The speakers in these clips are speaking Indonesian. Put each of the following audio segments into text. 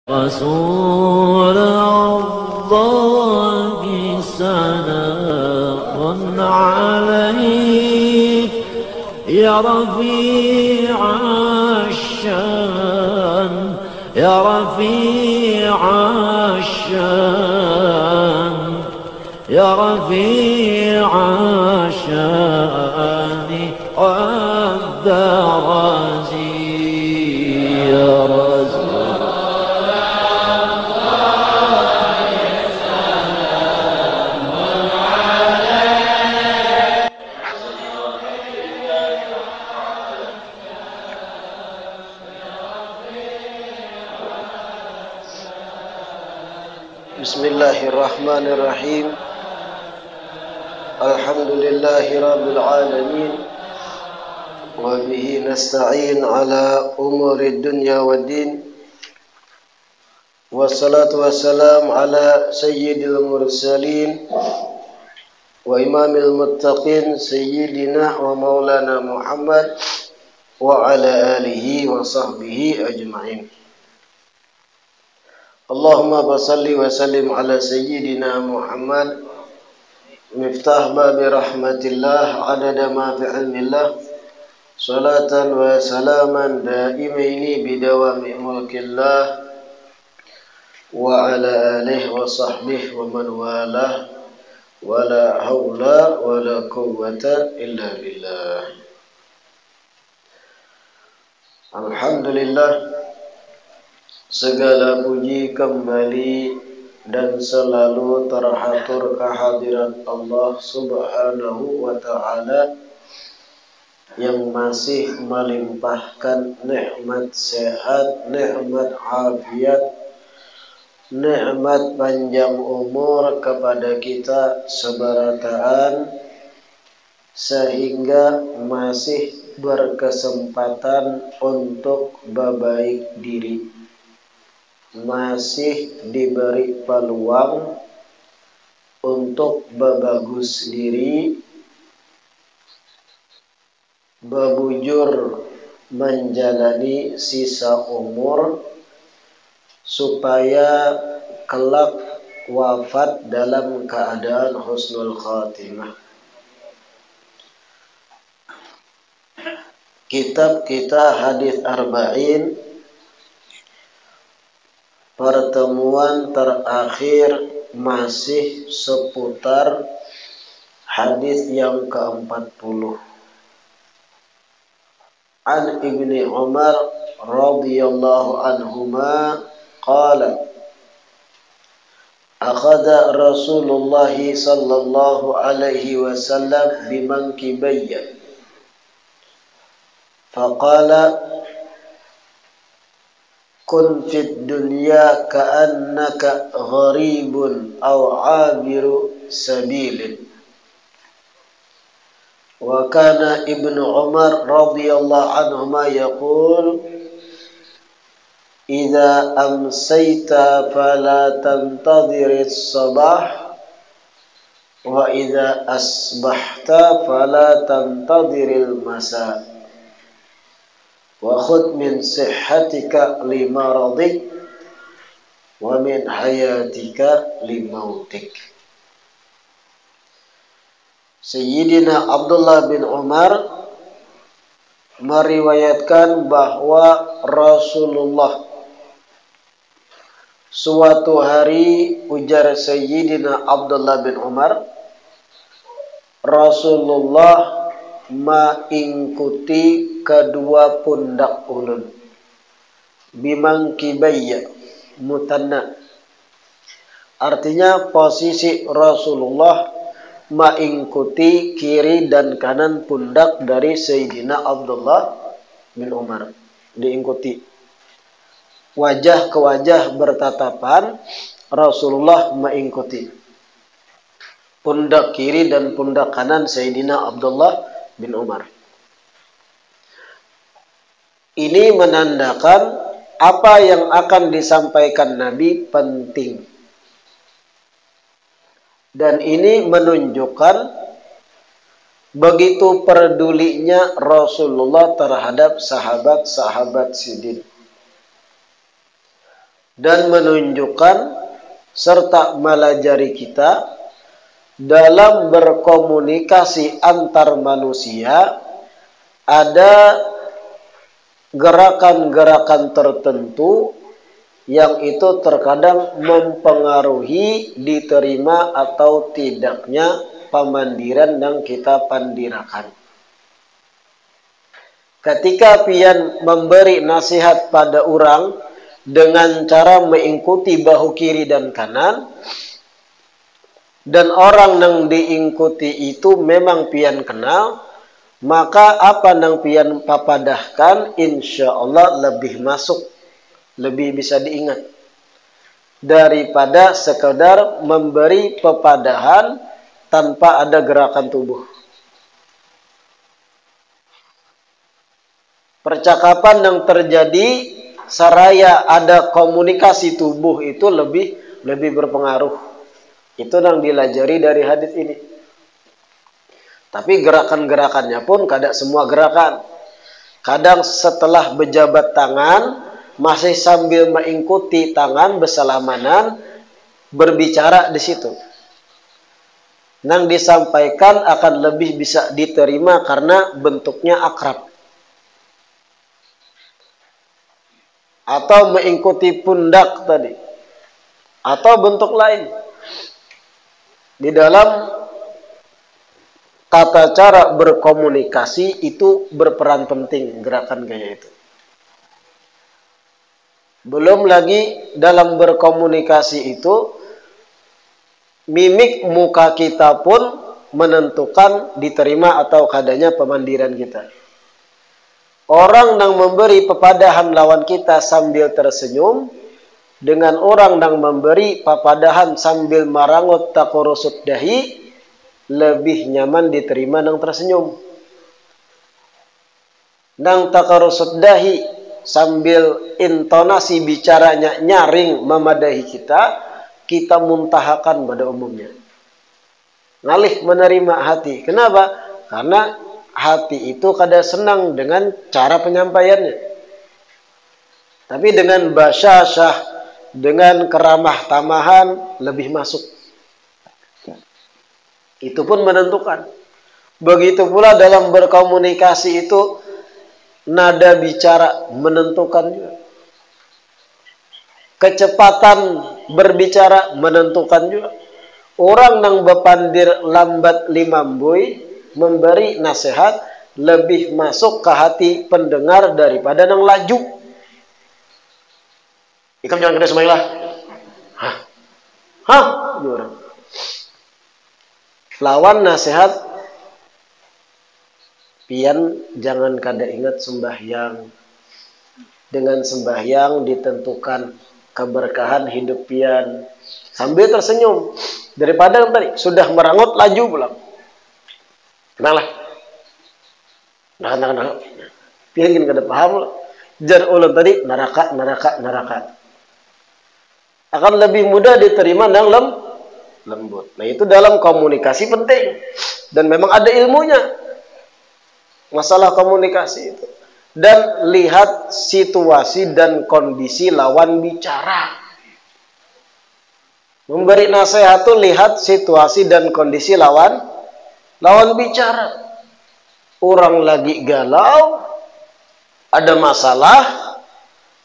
رسول الله سلام عليك يا رفيع الشان يا رفيع الشان يا رفيع الشان والدرجي يا رسول Bismillahirrahmanirrahim. Alhamdulillahi rabbil alamin. Wa bihi nasta'in ala umuri dunya waddin. Wassalatu wassalam ala sayyidil mursalin wa imamil muttaqin sayyidina wa maulana Muhammad wa ala alihi wa sahbihi ajma'in. Allahumma basalli wa sallim ala sayyidina Muhammad miftah babi rahmatillah adada ma fi ilmillah salatan wa salaman daimaini bidawami mulkillah wa ala alihi wa sahbihi wa man walah wa la hawla wa la quwwata illa billah. Alhamdulillah, segala puji kembali dan selalu terhatur kehadirat Allah Subhanahu wa ta'ala yang masih melimpahkan nikmat sehat, nikmat afiat, nikmat panjang umur kepada kita seberataan sehingga masih berkesempatan untuk berbaik diri, masih diberi peluang untuk berbagus diri, berbujur menjalani sisa umur supaya kelak wafat dalam keadaan husnul khatimah. Kitab kita hadis arba'in, pertemuan terakhir masih seputar hadis yang ke-40. An Ibni Umar radhiyallahu anhuma qala akhadha Rasulullah sallallahu alaihi wasallam bimankibayya faqala kun fid dunya ka'annaka gharibun aw 'abiru sabilin. Wa kana Ibnu Umar radhiyallahu anhuma yaqul idza amsayta fala tantadhiris sabah wa idza asbahta fala tantadhiril masa. Wa khudh min sihhatika limaradik wa min hayatika limautik. Sayyidina Abdullah bin Umar meriwayatkan bahwa Rasulullah suatu hari, ujar Sayyidina Abdullah bin Umar, Rasulullah mengikuti kedua pundak ulun, bimangkibayya mutanna, artinya posisi Rasulullah mengikuti kiri dan kanan pundak dari Sayyidina Abdullah bin Umar, diikuti wajah ke wajah bertatapan. Rasulullah mengikuti pundak kiri dan pundak kanan Sayyidina Abdullah bin Umar. Ini menandakan apa yang akan disampaikan Nabi penting. Dan ini menunjukkan begitu pedulinya Rasulullah terhadap sahabat-sahabat sidin. dan menunjukkan serta melajari kita dalam berkomunikasi antar manusia ada gerakan-gerakan tertentu yang itu terkadang mempengaruhi diterima atau tidaknya pamandiran yang kita pandirakan. Ketika pian memberi nasihat pada orang dengan cara mengikuti bahu kiri dan kanan, dan orang yang diikuti itu memang pian kenal, maka apa yang pian papadahkan insya Allah lebih masuk, lebih bisa diingat daripada sekedar memberi pepadahan tanpa ada gerakan tubuh. Percakapan yang terjadi saraya ada komunikasi tubuh itu lebih berpengaruh. Itu yang dilajari dari hadis ini. Tapi gerakan-gerakannya pun kadang semua gerakan. Kadang setelah berjabat tangan masih sambil mengikuti tangan bersalaman berbicara di situ. Yang disampaikan akan lebih bisa diterima karena bentuknya akrab. Atau mengikuti pundak tadi, atau bentuk lain. Di dalam tata cara berkomunikasi itu berperan penting gerakan gaya itu. Belum lagi dalam berkomunikasi itu mimik muka kita pun menentukan diterima atau kadanya pemandiran kita. Orang yang memberi pepadahan lawan kita sambil tersenyum dengan orang yang memberi pepadahan sambil marangot takorosut dahi lebih nyaman diterima yang tersenyum. Yang takorosut dahi sambil intonasi bicaranya nyaring memadahi kita muntahakan pada umumnya. Ngalih menerima hati. Kenapa? Karena hati itu kadang senang dengan cara penyampaiannya. Tapi dengan basyashah, dengan keramah tamahan lebih masuk. Itu pun menentukan. Begitu pula dalam berkomunikasi itu nada bicara menentukan juga. Kecepatan berbicara menentukan juga. Orang yang bepandir lambat limambui memberi nasihat lebih masuk ke hati pendengar daripada yang laju. Ikam jangan kena semailah. Hah? Orang. Lawan nasihat, pian jangan kada ingat sembahyang. Dengan sembahyang ditentukan keberkahan hidup pian. Sambil tersenyum. Daripada yang tadi sudah merangut laju pulang. Kenal lah. Nah. Pian kan kada paham lah. Jar ulun tadi neraka. Akan lebih mudah diterima yang lembut. Nah itu dalam komunikasi penting. Dan memang ada ilmunya. Masalah komunikasi itu. Dan lihat situasi dan kondisi lawan bicara. Memberi nasihat itu lihat situasi dan kondisi lawan bicara. Orang lagi galau, ada masalah,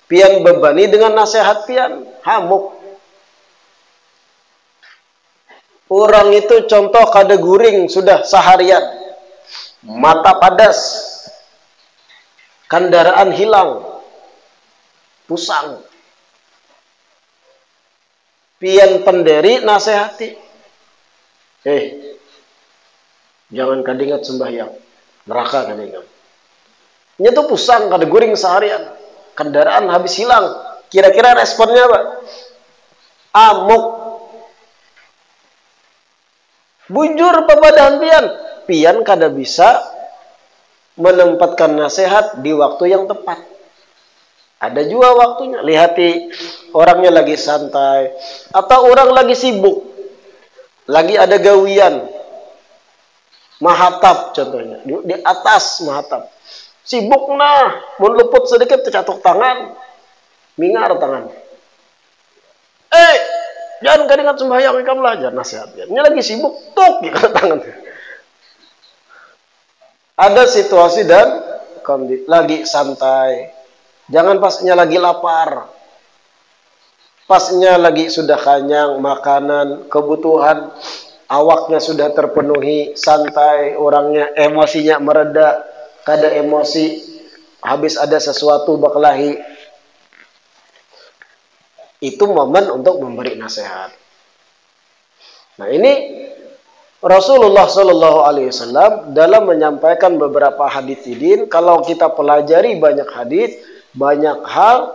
pian bebani dengan nasihat pian, hamuk. Orang itu contoh kada guring sudah seharian, mata padas, kendaraan hilang, pusang. Pian penderi nasihati. Jangan kadingat sembahyang. Neraka kadingat. Nya tuh pusang kada guring seharian. Kendaraan habis hilang. Kira-kira responnya apa? Amuk. Bujur pepadahan pian. Pian kada bisa menempatkan nasihat di waktu yang tepat. Ada juga waktunya. Lihati orangnya lagi santai. Atau orang lagi sibuk. Lagi ada gawian. Mahatap contohnya. Di atas mahatap. Sibuk nah. Mau luput sedikit tercatuk tangan. Mingar tangan. Jangan kadang sembahyang, kamu belajar nasihat. Ini lagi sibuk, tuk di tangan. Ada situasi dan lagi santai. Jangan pasnya lagi lapar. Pasnya lagi sudah kenyang, makanan, kebutuhan awaknya sudah terpenuhi, santai, orangnya emosinya mereda, kada emosi, habis ada sesuatu berkelahi. Itu momen untuk memberi nasihat. Nah, ini Rasulullah Shallallahu Alaihi Wasallam dalam menyampaikan beberapa hadits sidin, kalau kita pelajari banyak hadits, banyak hal,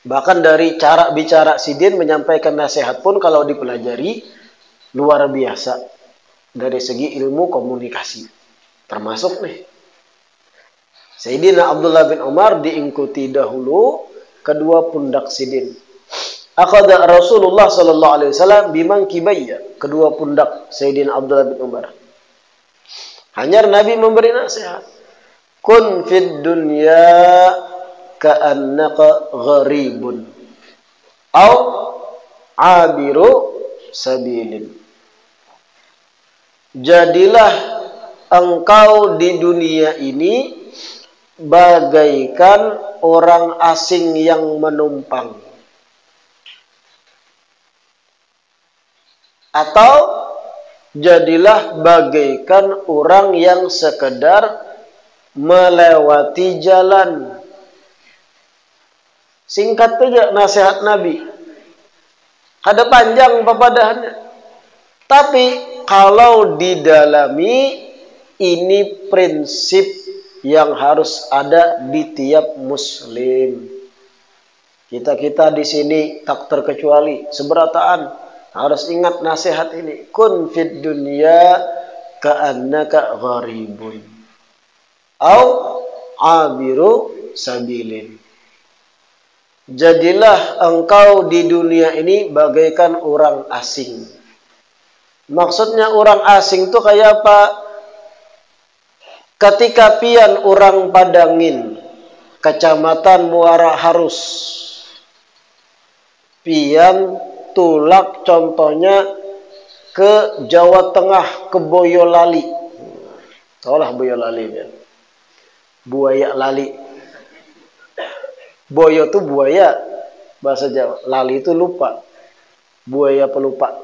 bahkan dari cara bicara sidin menyampaikan nasihat pun kalau dipelajari luar biasa dari segi ilmu komunikasi. Termasuk nih, Sayyidina Abdullah bin Umar diikuti dahulu kedua pundak sidin. Akhadha Rasulullah sallallahu alaihi wasallam bimankibayya, kedua pundak Sayyidina Abdullah bin Umar. Hanya Nabi memberi nasihat. Kun fid dunya ka'annaka gharibun au abiru sabilin. Jadilah engkau di dunia ini bagaikan orang asing yang menumpang. Atau jadilah bagaikan orang yang sekedar melewati jalan. Singkat saja nasihat Nabi. Ada panjang papadahannya. Tapi kalau didalami, ini prinsip yang harus ada di tiap muslim. Kita di sini tak terkecuali seberataan harus ingat nasihat ini. Kun fid dunya ka'annaka gharibun au abiru sabilin. Jadilah engkau di dunia ini bagaikan orang asing. Maksudnya orang asing itu kayak apa? Ketika pian orang Padangin, Kecamatan Muara Harus, pian tulak contohnya ke Jawa Tengah, ke Boyolali. Tahulah Boyolali ya. Buaya lali. Boyo itu buaya bahasa Jawa, lali itu lupa. Buaya pelupa.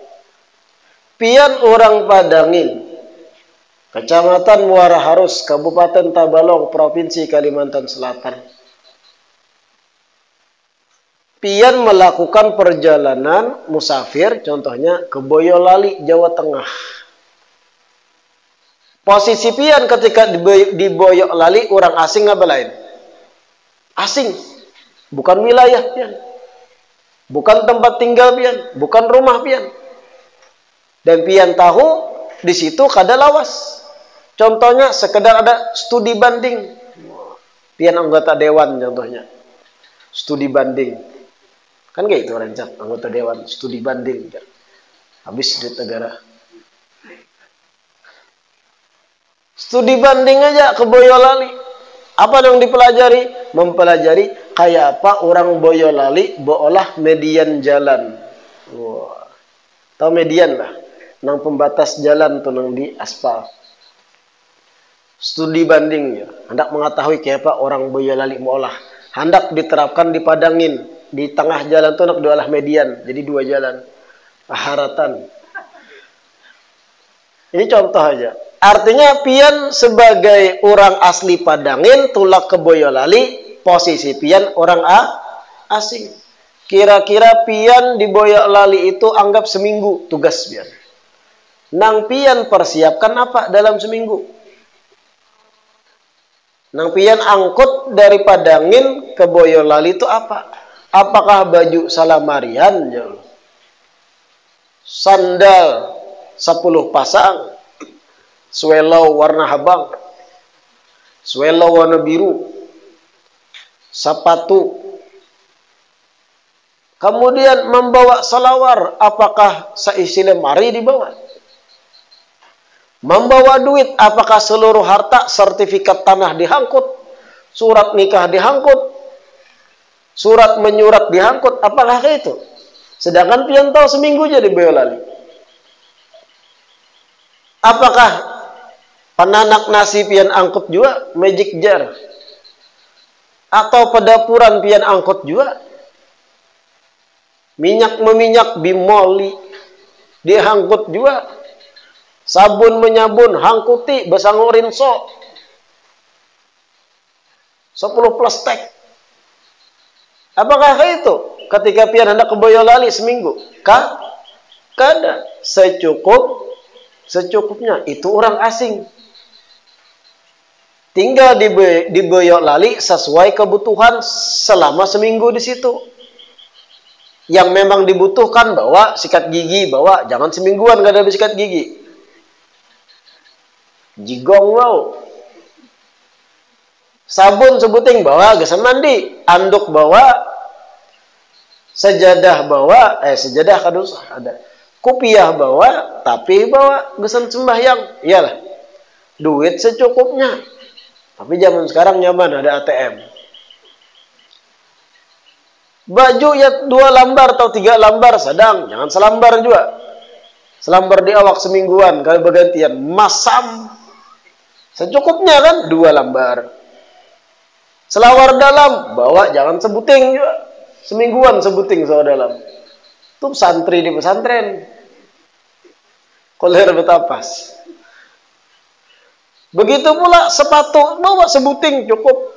Pian orang Padangin, Kecamatan Muara Harus, Kabupaten Tabalong, Provinsi Kalimantan Selatan. Pian melakukan perjalanan musafir, contohnya ke Boyolali, Jawa Tengah. Posisi pian ketika di Boyolali, orang asing apa lain? Asing. Bukan wilayah pian. Bukan tempat tinggal pian. Bukan rumah pian. Dan pian tahu, di situ kada lawas. Contohnya, sekedar ada studi banding. Pian anggota dewan contohnya. Studi banding. Kan kayak itu rancak anggota dewan studi banding kan. Habis duit negara. Studi banding aja ke Boyolali. Apa yang dipelajari? Mempelajari kayak apa orang Boyolali beolah median jalan. Wah. Tahu median lah. Nang pembatas jalan tuh nang di aspal. Studi banding ya. Hendak mengetahui kayak apa orang Boyolali beolah. Hendak diterapkan di Padangin. Di tengah jalan itu nak diolah median, jadi dua jalan. Haratan. Ini contoh aja. Artinya pian sebagai orang asli Padangin tulak ke Boyolali, posisi pian orang asing. Kira-kira pian di Boyolali itu anggap seminggu tugas pian. Nang pian persiapkan apa dalam seminggu? Nang pian angkut dari Padangin ke Boyolali itu apa? Apakah baju salamarian, sandal 10 pasang, swelau warna habang, swelau warna biru, sepatu. Kemudian membawa salawar, apakah seisi lemari dibawa? Membawa duit, apakah seluruh harta, sertifikat tanah dihangkut, surat nikah dihangkut, surat menyurat dihangkut, apakah itu? Sedangkan pian tahu seminggu jadi Boyolali. Apakah pananak nasi pian angkut juga magic jar? Atau pedapuran pian angkut juga? Minyak meminyak bimoli dihangkut juga. Sabun menyabun hangkuti besangorin 10 plastik. Apakah itu ketika pian hendak ke Boyolali seminggu? Kada. Secukupnya. Itu orang asing. Tinggal di Boyolali sesuai kebutuhan selama seminggu di situ. Yang memang dibutuhkan bawa sikat gigi, bawa. Jangan semingguan gak ada sikat gigi. Jigong wow. Sabun sebuting bawa, gesan mandi. Anduk bawa. Sejadah bawa. Sejadah kadus ada. Kopiah bawa. Tapi bawa, gesan sembahyang. Iyalah. Duit secukupnya. Tapi zaman sekarang nyaman, ada ATM. Baju ya 2 lambar atau 3 lambar sedang. Jangan selambar juga. Selambar di awak semingguan. Kalau bergantian. Masam. Secukupnya kan 2 lambar. Selawar dalam, bawa jangan sebuting juga. Semingguan sebuting selawar dalam. Itu santri di pesantren. Koler betapas. Begitu pula sepatu, bawa sebuting cukup.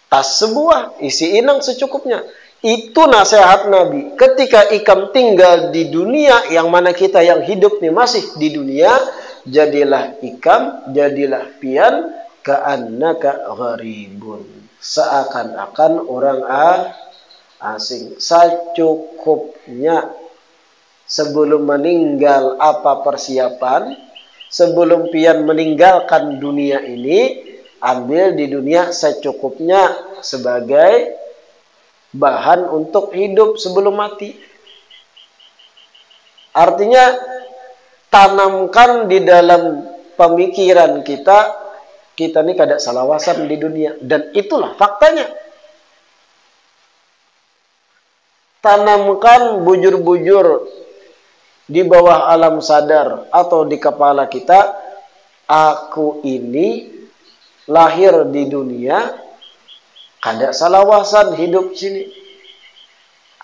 Tas sebuah, isi inang secukupnya. Itu nasihat Nabi. Ketika ikam tinggal di dunia, yang mana kita yang hidup nih masih di dunia, jadilah ikam, jadilah pian, ka'annaka gharibun. Seakan-akan orang asing. Secukupnya. Sebelum meninggal apa persiapan? Sebelum pian meninggalkan dunia ini, ambil di dunia secukupnya sebagai bahan untuk hidup sebelum mati. Artinya, tanamkan di dalam pemikiran kita ini kada salawasan di dunia. Dan itulah faktanya. Tanamkan bujur-bujur di bawah alam sadar atau di kepala kita. Aku ini lahir di dunia, kada salawasan hidup sini.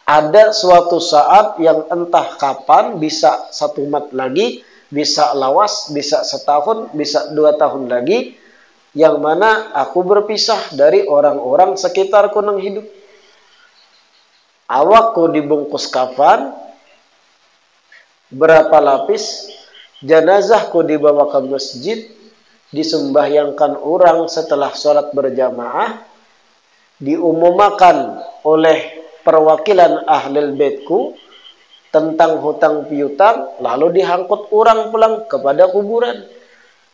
Ada suatu saat yang entah kapan, bisa 1 mat lagi, bisa lawas, bisa setahun, bisa 2 tahun lagi, yang mana aku berpisah dari orang-orang sekitarku yang hidup. Awakku dibungkus kafan, berapa lapis, jenazahku dibawa ke masjid, disembahyangkan orang setelah sholat berjamaah, diumumkan oleh perwakilan ahlul baitku tentang hutang piutang, lalu dihangkut orang pulang kepada kuburan.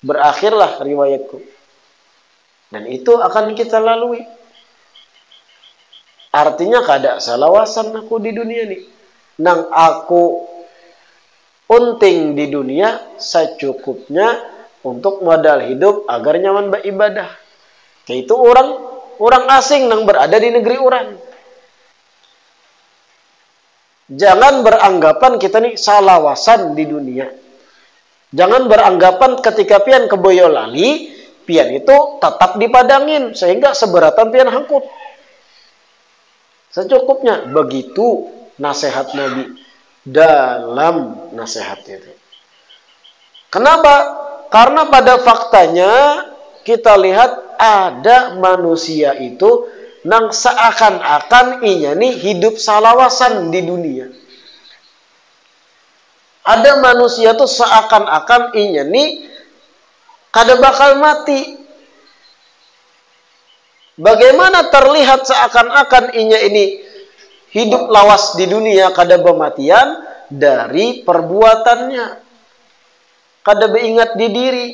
Berakhirlah riwayatku. Dan itu akan kita lalui. Artinya kada salawasan aku di dunia nih. Nang aku unting di dunia secukupnya untuk modal hidup agar nyaman beribadah. Itu orang asing yang berada di negeri orang. Jangan beranggapan kita nih salawasan di dunia. Jangan beranggapan ketika pian ke Boyolali, pian itu tetap dipadangin sehingga seberatan pian hangkut. Secukupnya. Begitu nasihat Nabi dalam nasihatnya itu. Kenapa? Karena pada faktanya kita lihat ada manusia itu nang seakan-akan inya nih hidup salawasan di dunia. Ada manusia tuh seakan-akan inya nih kada bakal mati. Bagaimana terlihat seakan-akan inya ini hidup lawas di dunia kada bematian? Dari perbuatannya. Kada beingat di diri.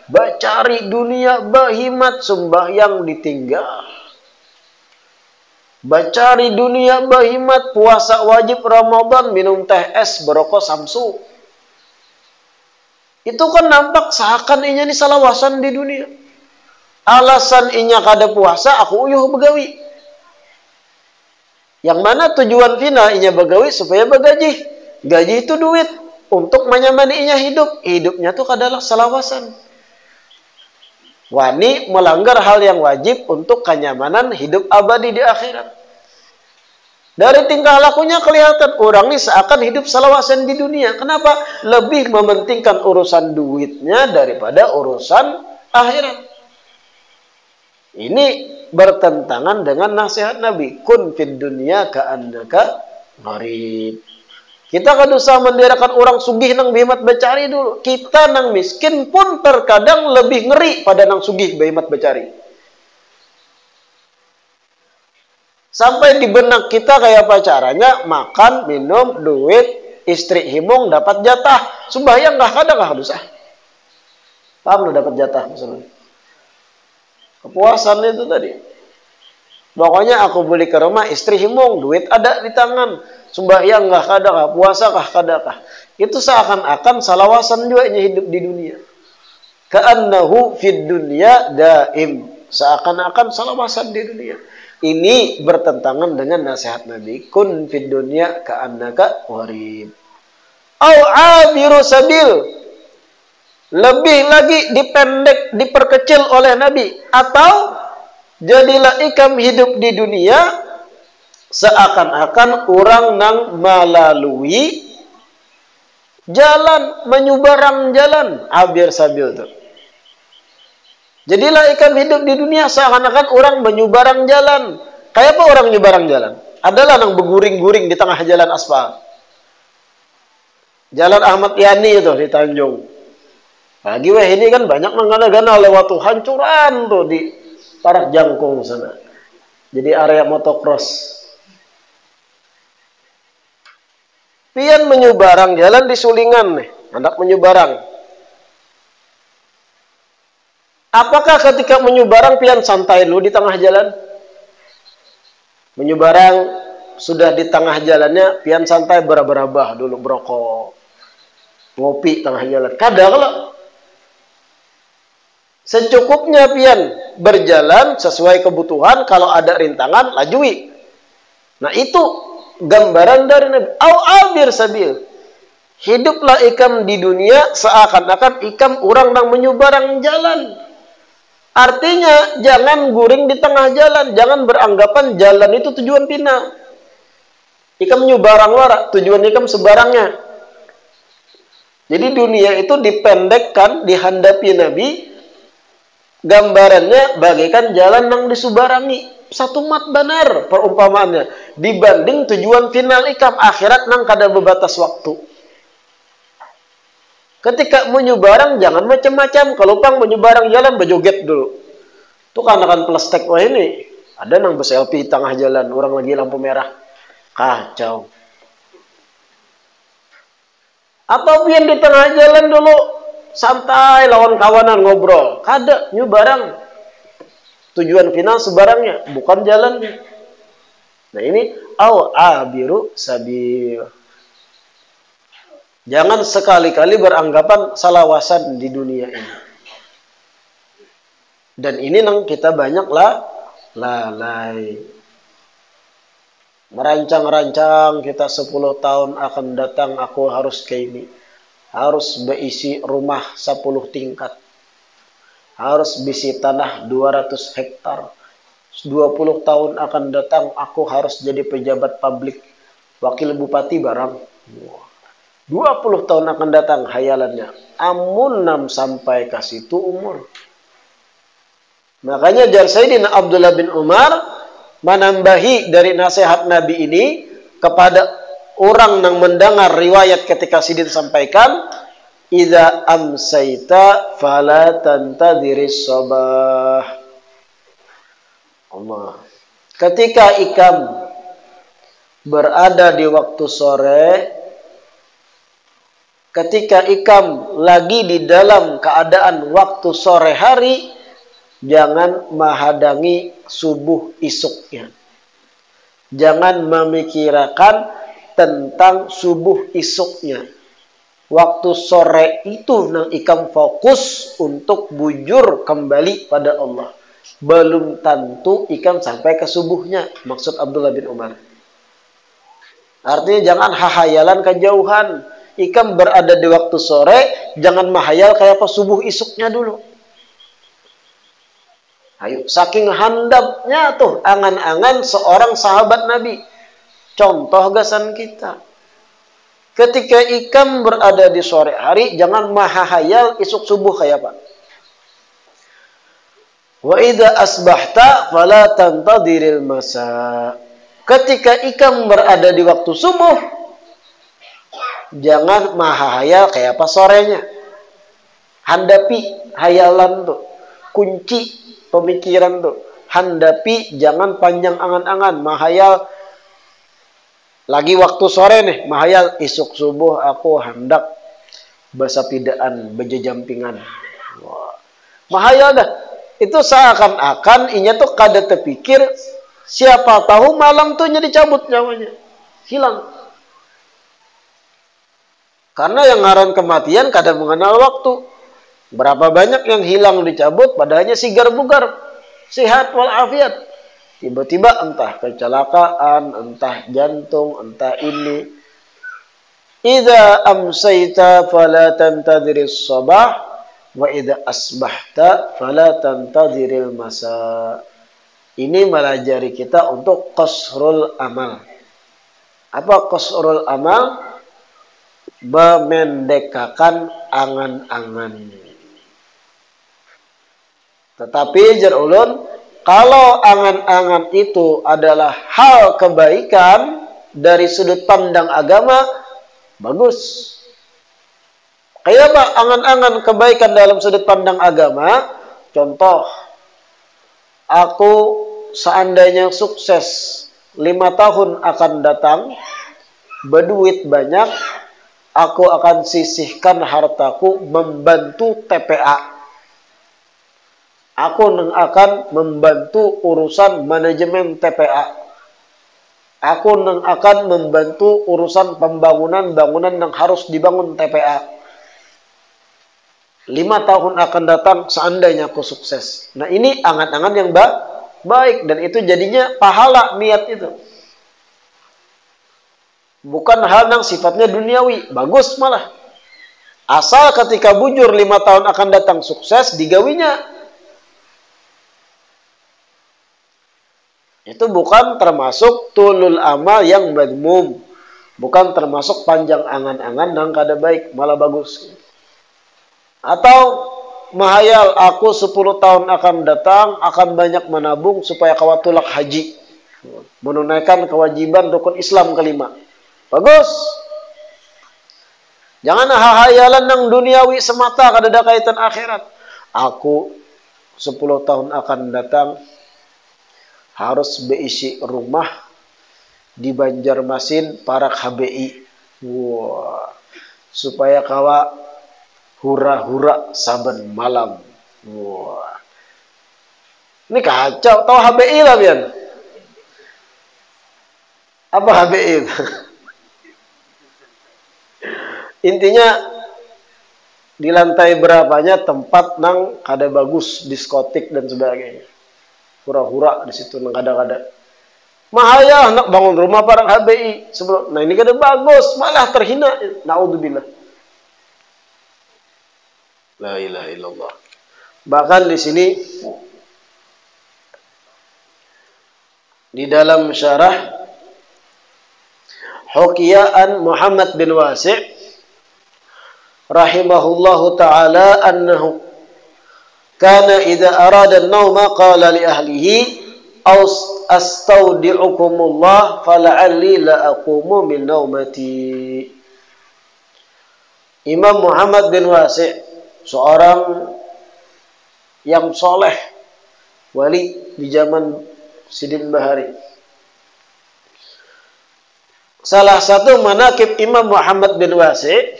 Bacari dunia, bahimat sembahyang ditinggal. Bacari dunia, bahimat puasa wajib Ramadan, minum teh es, berokok samsu. Itu kan nampak seakan inya ni salawasan di dunia. Alasan inya kada puasa, aku uyuh begawi. Yang mana tujuan final inya bagawi supaya bagaji. Gaji itu duit untuk menyamani inya hidup. Hidupnya tuh adalah salawasan. Wani melanggar hal yang wajib untuk kenyamanan hidup abadi di akhirat. Dari tingkah lakunya kelihatan orang ini seakan hidup salawasan di dunia. Kenapa? Lebih mementingkan urusan duitnya daripada urusan akhirat. Ini bertentangan dengan nasihat Nabi. Kun fid dunya ka'annaka gharib. Kita kan usah mendirikan orang sugih nang bimat becari dulu. Kita nang miskin pun terkadang lebih ngeri pada nang sugih bimat becari. Sampai di benak kita kayak apa caranya? Makan, minum, duit, istri himung, dapat jatah. Sembahyang nggak ada nggak dosa. Paham lo dapat jatah maksudnya? Kepuasan itu tadi. Pokoknya aku beli ke rumah, istri himung, duit ada di tangan. Sembahyang nggak kadakah, puasa kah kadakah. Itu seakan-akan salawasan juga hidup di dunia. Ka'annahu fid dunya daim. Seakan-akan salawasan di dunia. Ini bertentangan dengan nasihat Nabi. Kun fid dunya ka'annaka gharib. Au abiru sabil. Lebih lagi dipendek, diperkecil oleh Nabi. Atau jadilah ikam hidup di dunia seakan-akan orang nang melalui jalan, menyubarang jalan, abir sabil itu. Jadilah ikam hidup di dunia seakan-akan orang menyubarang jalan. Kayak apa orang menyubarang jalan? Adalah nang berguring-guring di tengah jalan aspal. Jalan Ahmad Yani itu di Tanjung. Lagi ini kan banyak mengana-gana lewat tuh hancuran tuh di Parak Jangkung sana. Jadi area motocross. Pian menyubarang jalan di Sulingan nih, hendak menyubarang. Apakah ketika menyubarang pian santai lu di tengah jalan? Menyubarang sudah di tengah jalannya, pian santai berabah-abah dulu berokok, ngopi tengah jalan. Kadang kalau secukupnya pian berjalan sesuai kebutuhan, kalau ada rintangan lajui. Nah itu gambaran dari Nabi. Au abir sabil. Hiduplah ikam di dunia seakan-akan ikam orang yang menyubarang jalan. Artinya jangan guring di tengah jalan. Jangan beranggapan jalan itu tujuan pina. Ikam menyubarang wara. Tujuan ikam sebarangnya. Jadi dunia itu dipendekkan, dihadapi Nabi. Gambarannya bagaikan jalan yang disubarangi. Satu mat benar perumpamaannya dibanding tujuan final ikam akhirat nang kada bebatas waktu. Ketika menyubarang jangan macam-macam. Kalau pang menyubarang jalan berjoget dulu. Tuh kan akan plastik wah ini. Ada nang berselfie tengah jalan, orang lagi lampu merah. Kacau. Atau pian di tengah jalan dulu santai lawan kawanan ngobrol. Kada nyubarang. Tujuan final sebarangnya, bukan jalannya. Nah ini au abiru sabil. Jangan sekali-kali beranggapan salawasan di dunia ini. Dan ini nang kita banyak lalai. Merancang-rancang kita 10 tahun akan datang aku harus kayak ini. Harus berisi rumah 10 tingkat. Harus bisi tanah 200 hektar. 20 tahun akan datang aku harus jadi pejabat publik. Wakil bupati barang. 20 tahun akan datang hayalannya. Amun 6 sampai ke situ umur. Makanya jar Sayyidina Abdullah bin Umar menambahi dari nasihat Nabi ini kepada orang yang mendengar riwayat ketika Sidin sampaikan. Idza amsayta fala tantadhiris sabah. Allah. Ketika ikam berada di waktu sore, ketika ikam lagi di dalam keadaan waktu sore hari, jangan menghadangi subuh isuknya. Jangan memikirkan tentang subuh isuknya. Waktu sore itu nang ikam fokus untuk bujur kembali pada Allah. Belum tentu ikam sampai ke subuhnya. Maksud Abdullah bin Umar. Artinya jangan hahayalan kejauhan. Ikam berada di waktu sore, jangan mahayal kayak pas subuh isuknya dulu. Ayo, saking handapnya tuh angan-angan seorang sahabat Nabi. Contoh gasan kita. Ketika ikam berada di sore hari, jangan mahayal isuk subuh kayak apa. Wa idza asbahta fala tantadiril masa. Ketika ikam berada di waktu subuh, jangan mahayal kayak apa sorenya. Handapi hayalan tuh. Kunci pemikiran tuh. Handapi, jangan panjang angan-angan. Mahayal, lagi waktu sore nih. Mahayal, isuk subuh aku hendak basapidaan, bejajampingan. Wah. Mahayal dah. Itu seakan-akan inya tuh kada terpikir. Siapa tahu malam tuh jadi cabut nyawanya. Hilang. Karena yang ngaran kematian kadang mengenal waktu. Berapa banyak yang hilang dicabut padahalnya sigar bugar. Sehat walafiat. Tiba-tiba entah kecelakaan, entah jantung, entah ini. Idza amsayta fala tantadhiris sabah wa idza asbahta fala tantadhiril masa. Ini melajari kita untuk qasrul amal. Apa qasrul amal? Memendekkan angan-angan. Tetapi jar ulun, kalau angan-angan itu adalah hal kebaikan dari sudut pandang agama, bagus. Kayak apa angan-angan kebaikan dalam sudut pandang agama? Contoh, aku seandainya sukses 5 tahun akan datang, berduit banyak, aku akan sisihkan hartaku membantu TPA. Aku akan membantu urusan manajemen TPA. Aku akan membantu urusan pembangunan-bangunan yang harus dibangun TPA. 5 tahun akan datang seandainya aku sukses. Nah ini angan-angan yang baik. Dan itu jadinya pahala niat itu. Bukan hal yang sifatnya duniawi. Bagus malah. Asal ketika bujur 5 tahun akan datang sukses, digawinya. Itu bukan termasuk tulul amal yang madmum. Bukan termasuk panjang angan-angan yang kada baik. Malah bagus. Atau mahayal aku 10 tahun akan datang, akan banyak menabung supaya kawatulak haji. Menunaikan kewajiban rukun Islam kelima. Bagus. Jangan hayalan yang duniawi semata kada ada kaitan akhirat. Aku 10 tahun akan datang harus beisi rumah di Banjarmasin Parak HBI. Wah. Supaya kawa hura-hura saben malam. Wah. Ini kacau. Tahu HBI lah Bian? Apa HBI? Intinya di lantai berapanya tempat nang kada bagus, diskotik dan sebagainya. Hura-hura di situ nang kada-kada. Mahaya nak bangun rumah Parak HBI sebelum. Nah ini kada bagus, malah terhina. Naudzubillah. La ilaha illallah. Bahkan di sini di dalam syarah Hukiyaan Muhammad bin Wasi' rahimahullahu ta'ala annahu kana idza arada an-nawma qala li ahlihi astaudi'ukumullah fala'alli la aqumu min naumati. Imam Muhammad bin Wasi' seorang yang soleh, wali di zaman Sidin Bahari. Salah satu manakib Imam Muhammad bin Wasi',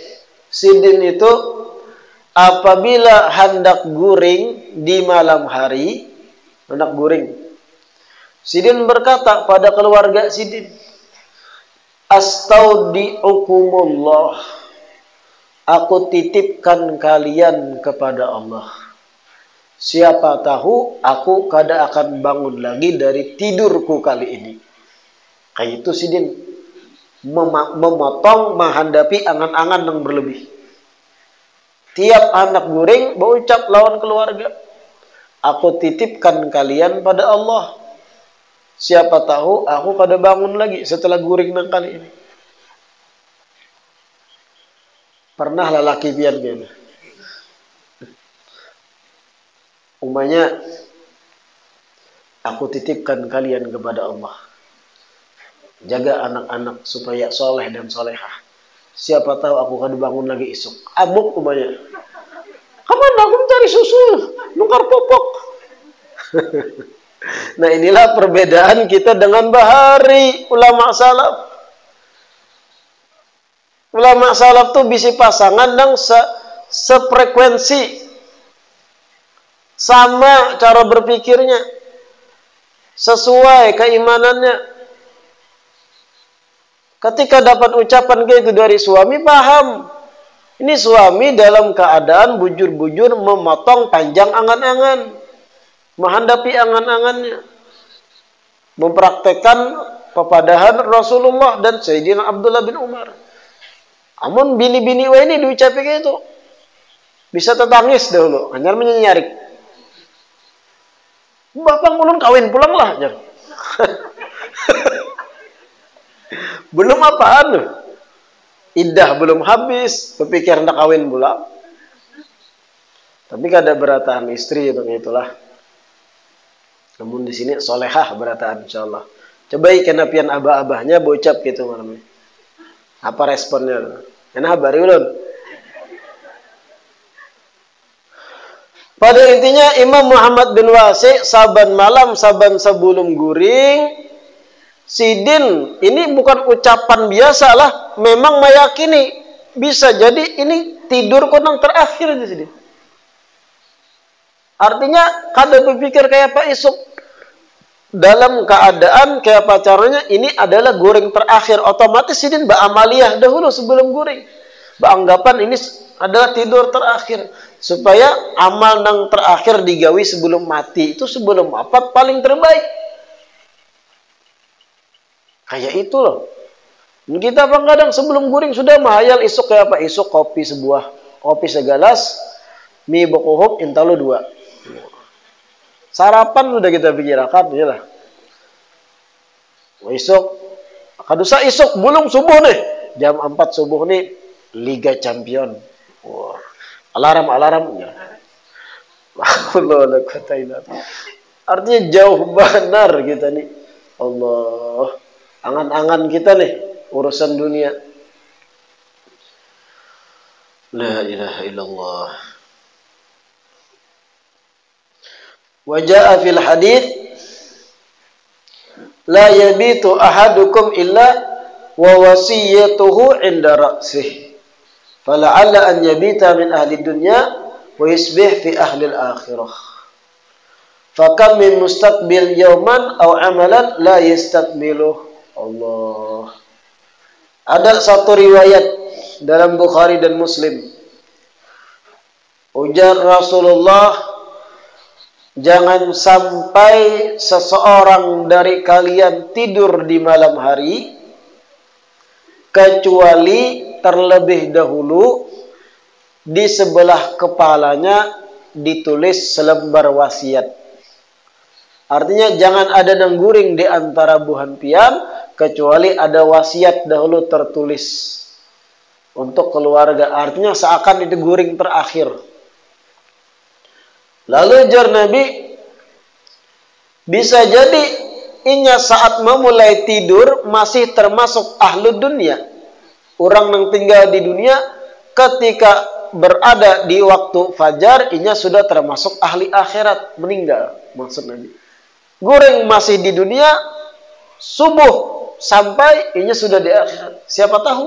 Sidin itu apabila hendak guring di malam hari, hendak guring, Sidin berkata pada keluarga Sidin, astaudi'ukumullah, aku titipkan kalian kepada Allah. Siapa tahu aku kada akan bangun lagi dari tidurku kali ini. Kayak itu Sidin. memotong, menghadapi angan-angan yang berlebih. Tiap anak guring berucap lawan keluarga, aku titipkan kalian pada Allah. Siapa tahu aku pada bangun lagi setelah guring nang kali ini. Pernah lelaki pian gitu. Umumnya aku titipkan kalian kepada Allah. Jaga anak-anak supaya soleh dan solehah. Siapa tahu aku akan bangun lagi esok. Amuk umumnya. Kapan aku mencari susu? Nungkar popok. Nah inilah perbedaan kita dengan bahari ulama salaf. Ulama salaf tuh bisi pasangan yang sefrekuensi. Sama cara berpikirnya. Sesuai keimanannya. Ketika dapat ucapan gitu dari suami, paham. Ini suami dalam keadaan bujur-bujur memotong panjang angan-angan. Menghadapi angan-angannya. Mempraktekkan pepadahan Rasulullah dan Sayyidina Abdullah bin Umar. Amun bini-bini ini diucapin gitu. Bisa tetangis dahulu. Hanya menyarik. Bapak ulun kawin pulang lah. Belum apaan. Iddah belum habis. Berpikir hendak kawin pulang. Tapi kada berataan istri itu itulah. Namun di sini solehah berataan insyaallah. Coba kenapian abah-abahnya bocap gitu malam ini. Apa responnya? Kena habari ulun. Pada intinya Imam Muhammad bin Wasi saban malam saban sebelum guring sidin ini bukan ucapan biasa lah, memang meyakini bisa jadi ini tidur konang terakhir di sini. Artinya kada berpikir kayak Pak Isuk dalam keadaan kayak pacarnya ini adalah guring terakhir, otomatis sidin ba'amaliyah dahulu sebelum guring. Beranggapan ini adalah tidur terakhir. Supaya amal yang terakhir digawi sebelum mati. Itu sebelum wafat paling terbaik. Kayak itu loh. Kita kadang sebelum guring sudah mahayal isuk kayak apa? Isuk kopi sebuah. Kopi segelas. Mie bokohop intalo 2. Sarapan sudah kita pikirkan. Ya lah. Isuk. Kadusa isuk belum subuh nih. Jam 4 subuh nih. Liga Champion. Wah. Alarm. Artinya jauh benar kita nih. Allah. Angan-angan kita nih. Urusan dunia. La ilaha illallah. Waja'a fil hadith. La yabitu ahadukum illa wa wasiyatuhu inda ra'sih. Fala'alla an yabita min ahli dunya wa yusbih fi ahli al-akhirah. Fakam min mustaqbil yawman aw amalan la yastakmiluh. Allah. Ada satu riwayat dalam Bukhari dan Muslim. Ujar Rasulullah, jangan sampai seseorang dari kalian tidur di malam hari kecuali terlebih dahulu di sebelah kepalanya ditulis selembar wasiat. Artinya jangan ada nangguring di antara buhan pian kecuali ada wasiat dahulu tertulis untuk keluarga. Artinya seakan itu guring terakhir. Lalu jar Nabi, bisa jadi inya saat memulai tidur masih termasuk ahlu dunia. Orang yang tinggal di dunia ketika berada di waktu fajar, inya sudah termasuk ahli akhirat, meninggal. Maksud Nabi. Goreng masih di dunia, subuh sampai inya sudah di akhirat. Siapa tahu?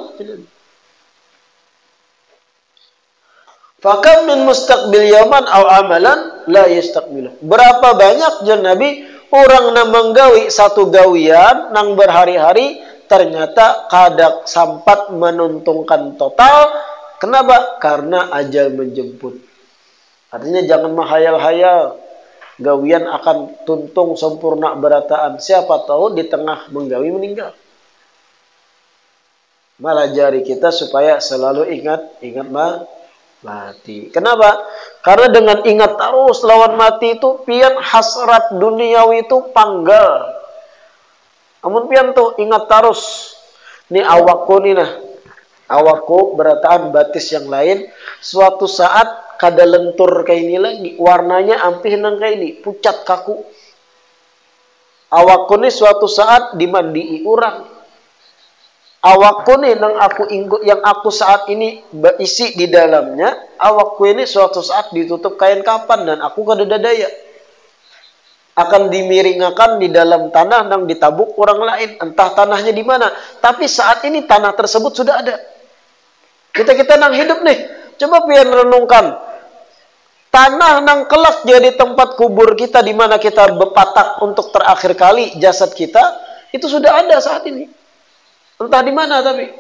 Fakam min mustaqbil yaman aw amalan la yastakmilu. Berapa banyak jan Nabi orang yang menggawi satu gawian nang berhari-hari ternyata kadak sampat menuntungkan total. Kenapa? Karena ajal menjemput. Artinya jangan menghayal-hayal gawian akan tuntung sempurna berataan. Siapa tahu di tengah menggawi meninggal. Malah jari kita supaya selalu ingat mati. Kenapa? Karena dengan ingat terus lawan mati itu pian hasrat duniawi itu panggal. Amun pian tuh ingat terus. Ini awakku nih nah. Awakku berataan batis yang lain. Suatu saat kada lentur kayak ini lagi. Warnanya ampih nang kayak ini. Pucat kaku. Awakku nih suatu saat dimandii orang. Awakku nih yang aku saat ini berisi di dalamnya, awakku ini suatu saat ditutup kain kapan dan aku kada daya. Akan dimiringakan di dalam tanah dan ditabuk orang lain, entah tanahnya di mana. Tapi saat ini tanah tersebut sudah ada. Kita nang hidup nih, coba pian renungkan. Tanah nang kelak jadi tempat kubur kita di mana kita berpatak untuk terakhir kali jasad kita, itu sudah ada saat ini. Entah di mana tapi.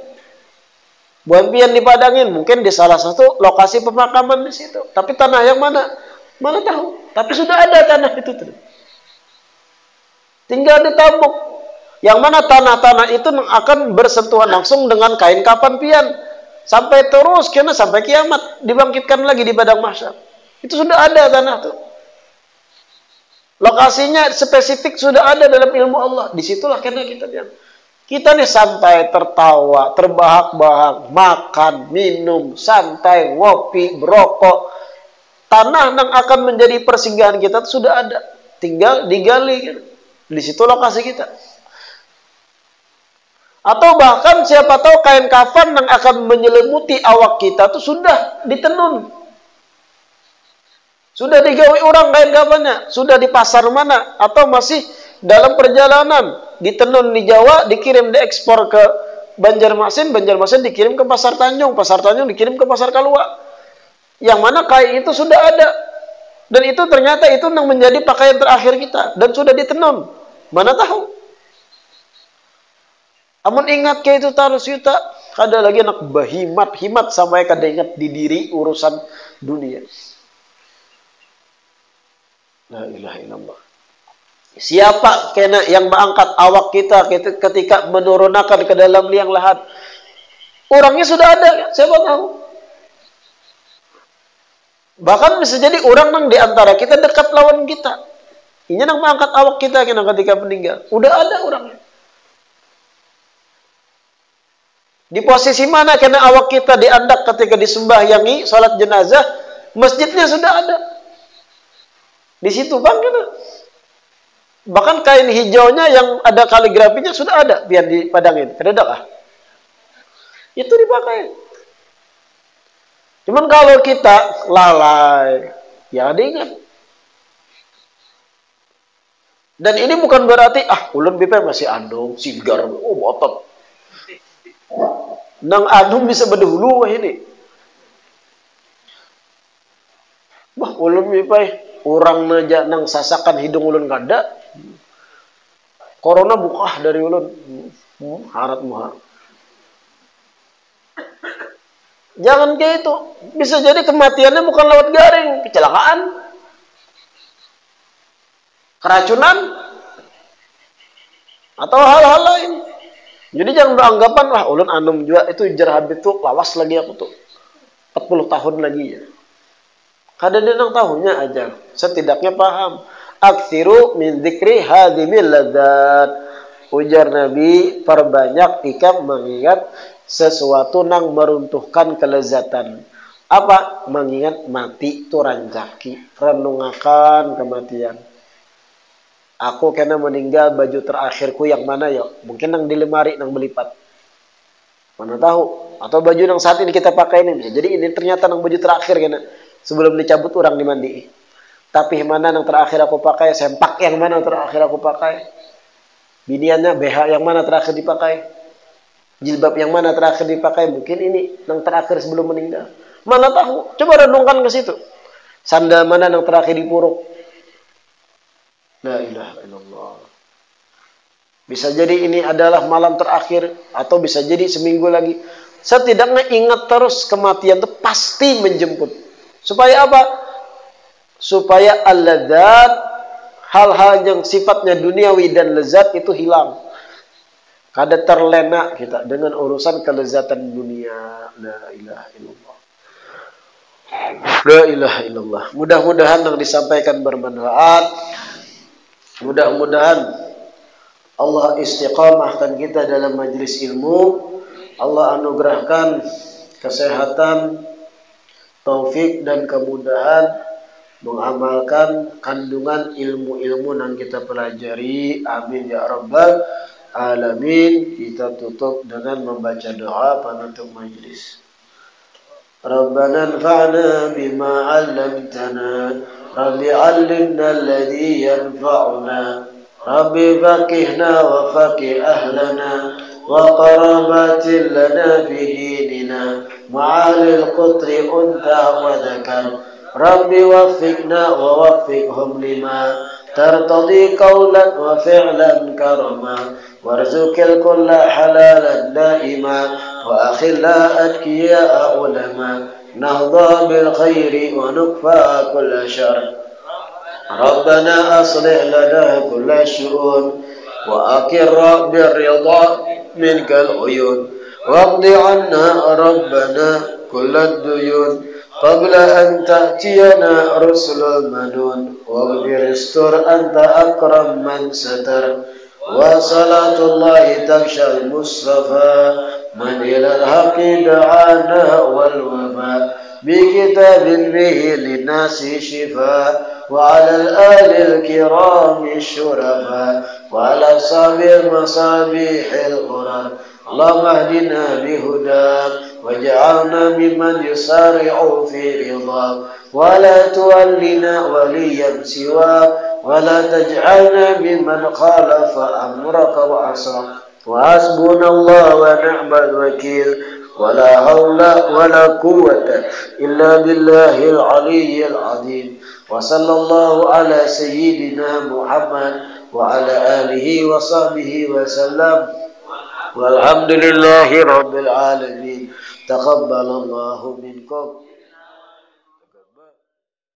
Bukan pian dipadangin, mungkin di salah satu lokasi pemakaman di situ. Tapi tanah yang mana? Mana tahu. Tapi sudah ada tanah itu tuh. Tinggal ditabuk. Yang mana tanah-tanah itu akan bersentuhan langsung dengan kain kapan pian. Sampai terus kena sampai kiamat dibangkitkan lagi di padang mahsyar. Itu sudah ada tanah tuh. Lokasinya spesifik sudah ada dalam ilmu Allah. Disitulah kena kita pian. Kita nih santai, tertawa, terbahak-bahak, makan, minum, santai, ngopi, berokok. Tanah yang akan menjadi persinggahan kita sudah ada. Tinggal digali. Gitu. Di situ lokasi kita. Atau bahkan siapa tahu kain kafan yang akan menyelimuti awak kita itu sudah ditenun. Sudah digawe orang kain kafannya. Sudah di pasar mana. Atau masih dalam perjalanan. Ditenun di Jawa, dikirim diekspor ke Banjarmasin, Banjarmasin dikirim ke Pasar Tanjung dikirim ke Pasar Kalua. Yang mana kain itu sudah ada. Dan itu ternyata itu yang menjadi pakaian terakhir kita. Dan sudah ditenun. Mana tahu. Amun ingat kayak itu taruh yuta. Ada lagi anak himat sampai kada ingat di diri urusan dunia. La ilaha illallah. Siapa kena yang mengangkat awak kita ketika menurunkan ke dalam liang lahat? Orangnya sudah ada, siapa tahu? Bahkan bisa jadi orang yang di antara kita dekat lawan kita. Ini yang mengangkat awak kita kena ketika meninggal. Udah ada orangnya. Di posisi mana kena awak kita diandak ketika disembahyangi salat jenazah, masjidnya sudah ada. Di situ bang kena. Bahkan kain hijaunya yang ada kaligrafinya sudah ada biar dipadangin. Ada kah? Itu dipakai. Cuman kalau kita lalai, ya ada ingat. Dan ini bukan berarti ulun bipe masih andong, sigar, botot. Nang andong bisa berdahulu ini. Ulun bipe orang naja nang sasakan hidung ulun kada. Corona buka dari ulun. Harat muha. Jangan kayak itu. Bisa jadi kematiannya bukan lewat garing. Kecelakaan. Keracunan. Atau hal-hal lain. Jadi jangan beranggapan, ulun anum juga itu jar habis tuh lawas lagi aku tuh. 40 tahun lagi ya. Kada dia nang tahunya aja. Setidaknya paham. Aksiru min dzikri hadimil ladzat. Ujar Nabi, perbanyak ikam mengingat sesuatu nang meruntuhkan kelezatan. Apa? Mengingat mati itu ranjaki. Renungakan kematian. Aku kena meninggal baju terakhirku yang mana ya? Mungkin nang di lemari nang melipat. Mana tahu? Atau baju yang saat ini kita pakai ini. Jadi ini ternyata nang baju terakhir kena. Sebelum dicabut orang dimandi. Tapi mana yang terakhir aku pakai? Sempak yang mana yang terakhir aku pakai? Biniannya BH yang mana terakhir dipakai? Jilbab yang mana terakhir dipakai? Mungkin ini yang terakhir sebelum meninggal. Mana tahu? Coba renungkan ke situ. Sandal mana yang terakhir dipuruk? La ilaha illallah. Bisa jadi ini adalah malam terakhir. Atau bisa jadi seminggu lagi. Setidaknya ingat terus kematian itu pasti menjemput. Supaya apa? Supaya al-ladzat, hal-hal yang sifatnya duniawi dan lezat itu hilang. Kada terlena kita dengan urusan kelezatan dunia. La ilaha illallah. La ilaha illallah. Mudah-mudahan yang disampaikan bermanfaat. Mudah-mudahan Allah istiqamahkan kita dalam majlis ilmu. Allah anugerahkan kesehatan, taufik dan kemudahan mengamalkan kandungan ilmu-ilmu yang kita pelajari. Amin ya rabbal alamin. Kita tutup dengan membaca doa penutup majlis. Rabbana anfa'na bima 'allamtana, Rabbi 'allimna alladhi yanfa'una, Rabbi faqihna wa faqih ahlana wa qarabatin lana fi dinina ma'alil qutri unta wa dhakar, Rabbi waffiqna wa waffiqhum lima tartadi qawlan wa fi'lan karama, warzuqil kulla halalan daima wa akhilla atqiya ulama, nahda bil khairi wa nukfa kulla syarr. Rabbana aslih lana kulla syu'un wa akirra birridha minkal uyun, waqdi anna rabbana kulla duyun qabla an ta'tiyana rusulul manun, waghfir istur anta akram man satar, wa salatullahi takshal mustafa man ilal haqqi da'ana wal wafa, bi kitabin bihi linnasi shifa, wa alal alil kirami syurafa, wa ala sabil masabihil ghurar. Allahumma ahdina bihudak waj'alna mimman yusari'u fi ridha, wa la tuwallina waliyan siwa, wa la taj'alna mimman khalafa amraka wa asa, wa hasbunallahu wa ni'mal wakil, wa la hawla wa la quwwata illa billahil aliyyil azim. Wa sallallahu ala sayyidina Muhammad wa ala alihi wa sahbihi wa sallam. Walhamdulillahi rabbil alamin. Taqabbalallahu minkum.